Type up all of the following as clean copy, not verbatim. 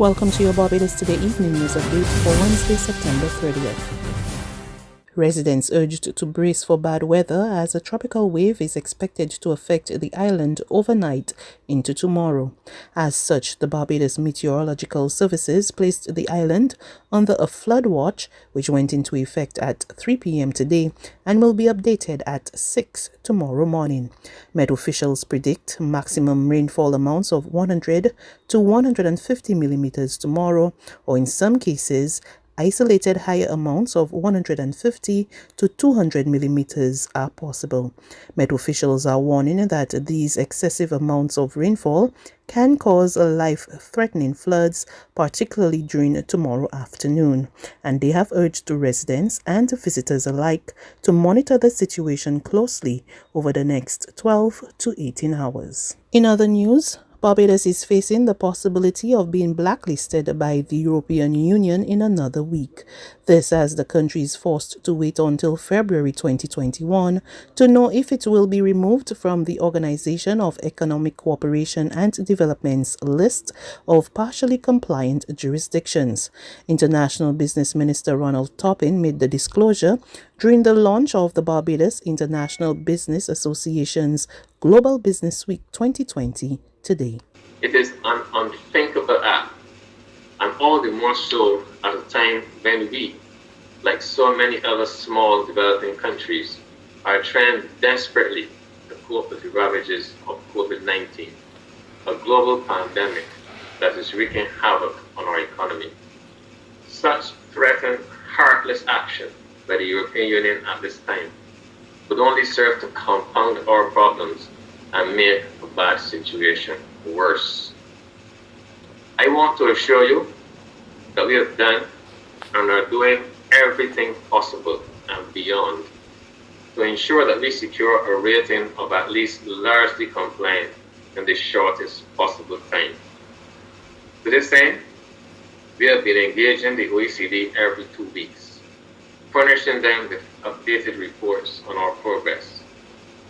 Welcome to your Barbados Today evening news update for Wednesday, September 30th. Residents urged to brace for bad weather as a tropical wave is expected to affect the island overnight into tomorrow. As such, the Barbados Meteorological Services placed the island under a flood watch, which went into effect at 3 p.m. today and will be updated at 6 tomorrow morning. Met officials predict maximum rainfall amounts of 100 to 150 millimeters tomorrow, or in some cases, isolated higher amounts of 150 to 200 millimeters are possible. Met officials are warning that these excessive amounts of rainfall can cause life-threatening floods, particularly during tomorrow afternoon, and they have urged residents and visitors alike to monitor the situation closely over the next 12 to 18 hours. In other news, Barbados is facing the possibility of being blacklisted by the European Union in another week. This as the country is forced to wait until February 2021 to know if it will be removed from the Organization of Economic Cooperation and Development's list of partially compliant jurisdictions. International Business Minister Ronald Toppin made the disclosure during the launch of the Barbados International Business Association's Global Business Week 2020 today. It is an unthinkable act, and all the more so at a time when we, like so many other small developing countries, are trying desperately to cope with the ravages of COVID-19, a global pandemic that is wreaking havoc on our economy. Such threatened, heartless action by the European Union at this time would only serve to compound our problems and make a bad situation worse. I want to assure you that we have done and are doing everything possible and beyond to ensure that we secure a rating of at least largely compliant in the shortest possible time. To this end, we have been engaging the OECD every 2 weeks, furnishing them with updated reports on our progress.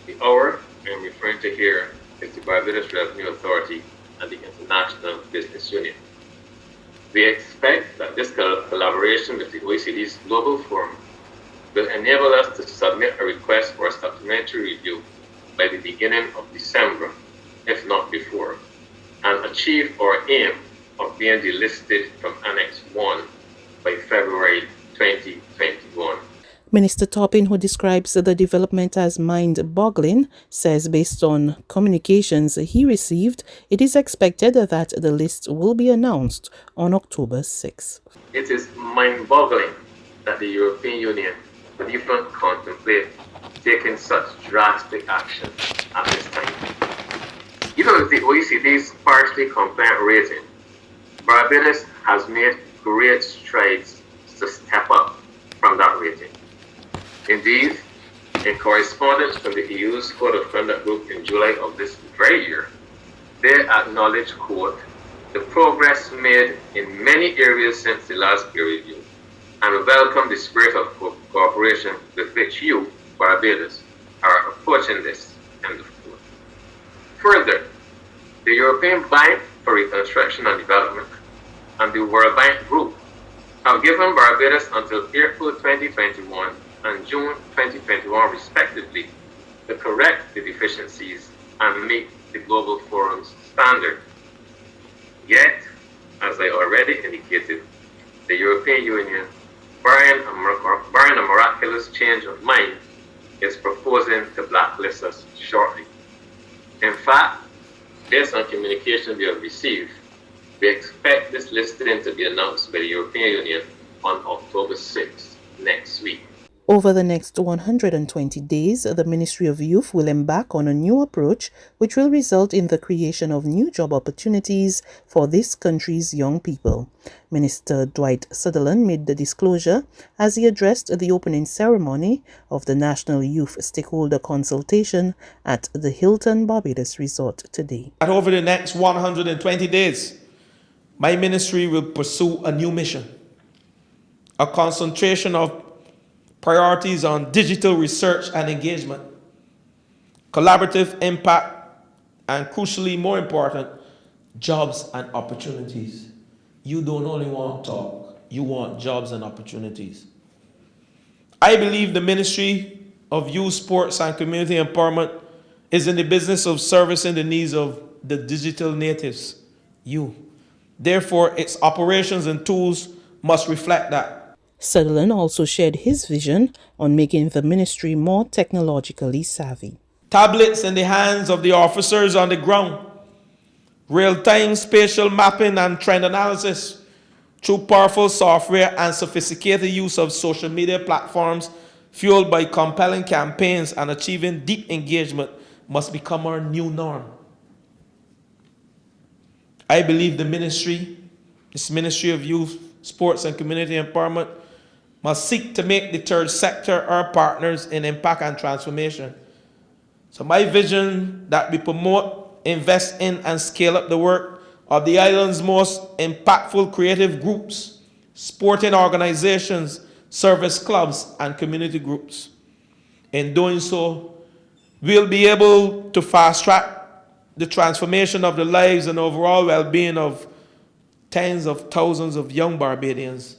The hour I'm referring to here is the Barbados Revenue Authority and the International Business Union. We expect that this collaboration with the OECD's Global Forum will enable us to submit a request for a supplementary review by the beginning of December, if not before, and achieve our aim of being delisted from Annex 1 by February 2021. Minister Toppin, who describes the development as mind-boggling, says based on communications he received, it is expected that the list will be announced on October 6th. It is mind-boggling that the European Union would even contemplate taking such drastic action at this time. Even with the OECD's partially compliant rating, Barbados has made great strides to step up from that rating. Indeed, in correspondence from the EU's Code of Conduct Group in July of this very year, they acknowledge, quote, the progress made in many areas since the last peer review, and welcome the spirit of cooperation with which you, Barbados, are approaching this, end of quote. Further, the European Bank for Reconstruction and Development and the World Bank Group have given Barbados until April 2021 and June 2021 respectively to correct the deficiencies and meet the Global Forum's standard. Yet, as I already indicated, the European Union, barring a miraculous change of mind, is proposing to blacklist us shortly. In fact, based on communication we have received, we expect this listing to be announced by the European Union on October 6th, next week. Over the next 120 days, the Ministry of Youth will embark on a new approach which will result in the creation of new job opportunities for this country's young people. Minister Dwight Sutherland made the disclosure as he addressed the opening ceremony of the National Youth Stakeholder Consultation at the Hilton Barbados Resort today. Over the next 120 days, my ministry will pursue a new mission, a concentration of priorities on digital research and engagement, collaborative impact, and crucially, more important, jobs and opportunities. you don't only want talk, you want jobs and opportunities. I believe the Ministry of Youth, Sports and Community Empowerment is in the business of servicing the needs of the digital natives, you. Therefore, its operations and tools must reflect that. Sutherland also shared his vision on making the ministry more technologically savvy. Tablets in the hands of the officers on the ground, real-time spatial mapping and trend analysis through powerful software and sophisticated use of social media platforms fueled by compelling campaigns and achieving deep engagement must become our new norm. I believe this Ministry of Youth, Sports and Community Empowerment, must seek to make the third sector our partners in impact and transformation. So my vision that we promote, invest in, and scale up the work of the island's most impactful creative groups, sporting organizations, service clubs, and community groups. In doing so, we'll be able to fast-track the transformation of the lives and overall well-being of tens of thousands of young Barbadians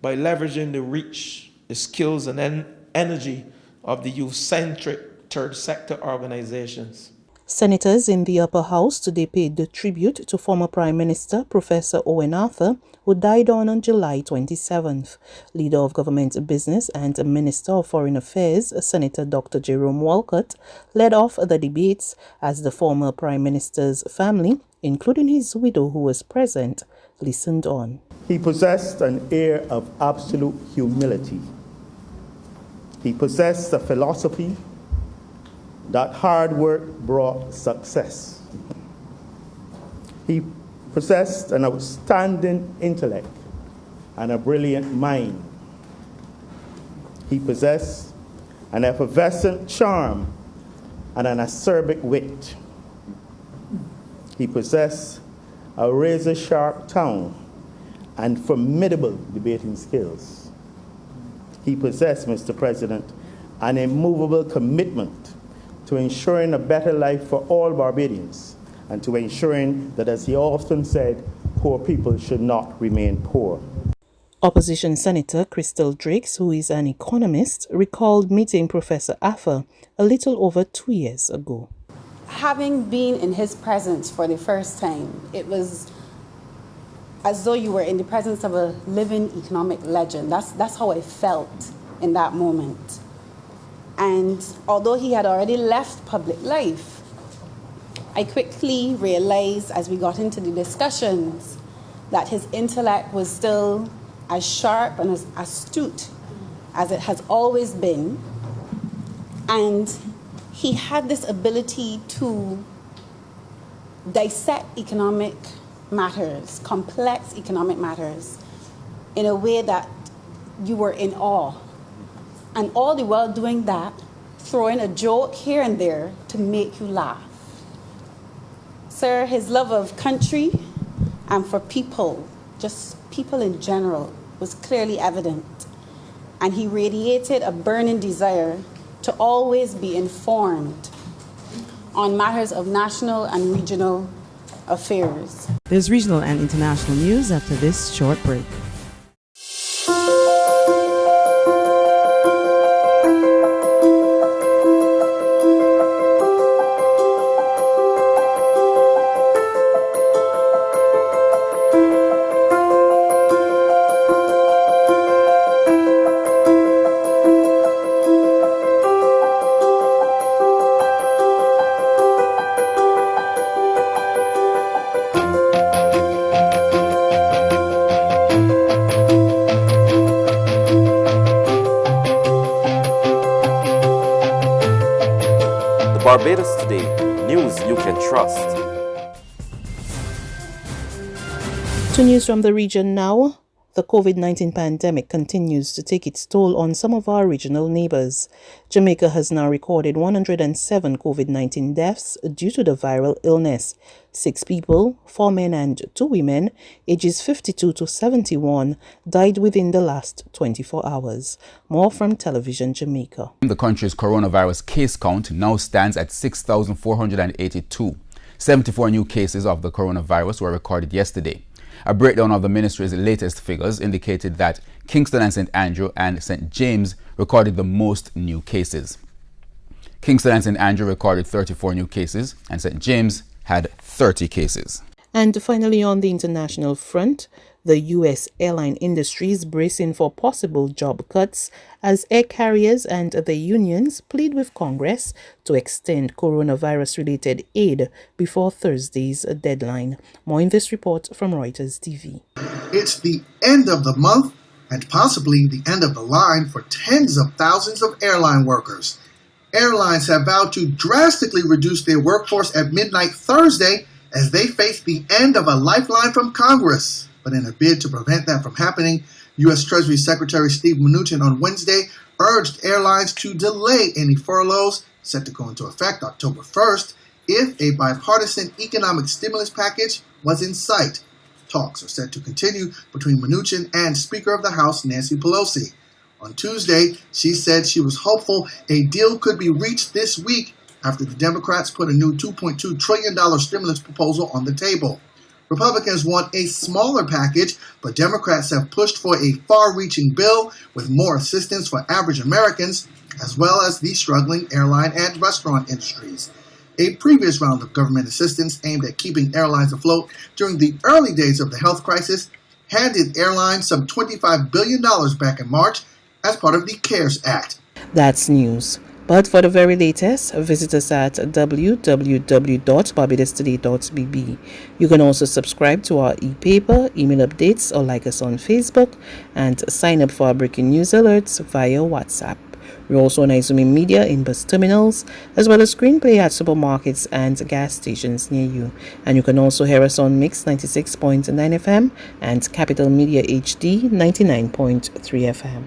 by leveraging the reach, the skills, and energy of the youth-centric third sector organizations. Senators in the upper house today paid the tribute to former Prime Minister Professor Owen, who died on July 27th. Leader of Government Business and Minister of Foreign Affairs, Senator Dr. Jerome Walcott, led off the debates as the former Prime Minister's family, including his widow who was present, listened on. He possessed an air of absolute humility. He possessed a philosophy that hard work brought success. He possessed an outstanding intellect and a brilliant mind. He possessed an effervescent charm and an acerbic wit. He possessed a razor-sharp tongue and formidable debating skills. He possessed, Mr. President, an immovable commitment to ensuring a better life for all Barbadians and to ensuring that, as he often said, poor people should not remain poor. Opposition Senator Crystal Drakes, who is an economist, recalled meeting Professor Affer a little over 2 years ago. Having been in his presence for the first time, it was as though you were in the presence of a living economic legend. That's how I felt in that moment. And although he had already left public life, I quickly realized as we got into the discussions that his intellect was still as sharp and as astute as it has always been. And he had this ability to dissect economic matters, complex economic matters, in a way that you were in awe. And all the while doing that, throwing a joke here and there to make you laugh. Sir, his love of country and for people, just people in general, was clearly evident. And he radiated a burning desire to always be informed on matters of national and regional affairs. There's regional and international news after this short break. Barbados Today, news you can trust. To news from the region now. The COVID-19 pandemic continues to take its toll on some of our regional neighbors. Jamaica has now recorded 107 COVID-19 deaths due to the viral illness. 6 people, 4 men and 2 women, ages 52 to 71, died within the last 24 hours. More from Television Jamaica. The country's coronavirus case count now stands at 6,482. 74 new cases of the coronavirus were recorded yesterday. A breakdown of the ministry's latest figures indicated that Kingston and St. Andrew and St. James recorded the most new cases. Kingston and St. Andrew recorded 34 new cases, and St. James had 30 cases. And finally, on the international front, the U.S. airline industry is bracing for possible job cuts as air carriers and the unions plead with Congress to extend coronavirus-related aid before Thursday's deadline. More in this report from Reuters TV. It's the end of the month and possibly the end of the line for tens of thousands of airline workers. Airlines have vowed to drastically reduce their workforce at midnight Thursday as they face the end of a lifeline from Congress. But in a bid to prevent that from happening, U.S. Treasury Secretary Steve Mnuchin on Wednesday urged airlines to delay any furloughs set to go into effect October 1st if a bipartisan economic stimulus package was in sight. Talks are set to continue between Mnuchin and Speaker of the House Nancy Pelosi. On Tuesday, she said she was hopeful a deal could be reached this week after the Democrats put a new $2.2 trillion stimulus proposal on the table. Republicans want a smaller package, but Democrats have pushed for a far-reaching bill with more assistance for average Americans, as well as the struggling airline and restaurant industries. A previous round of government assistance aimed at keeping airlines afloat during the early days of the health crisis handed airlines some $25 billion back in March as part of the CARES Act. That's news. But for the very latest, visit us at www.barbadostoday.bb. You can also subscribe to our e-paper, email updates, or like us on Facebook, and sign up for our breaking news alerts via WhatsApp. We're also on Izumi Media in bus terminals, as well as screenplay at supermarkets and gas stations near you. And you can also hear us on Mix 96.9 FM and Capital Media HD 99.3 FM.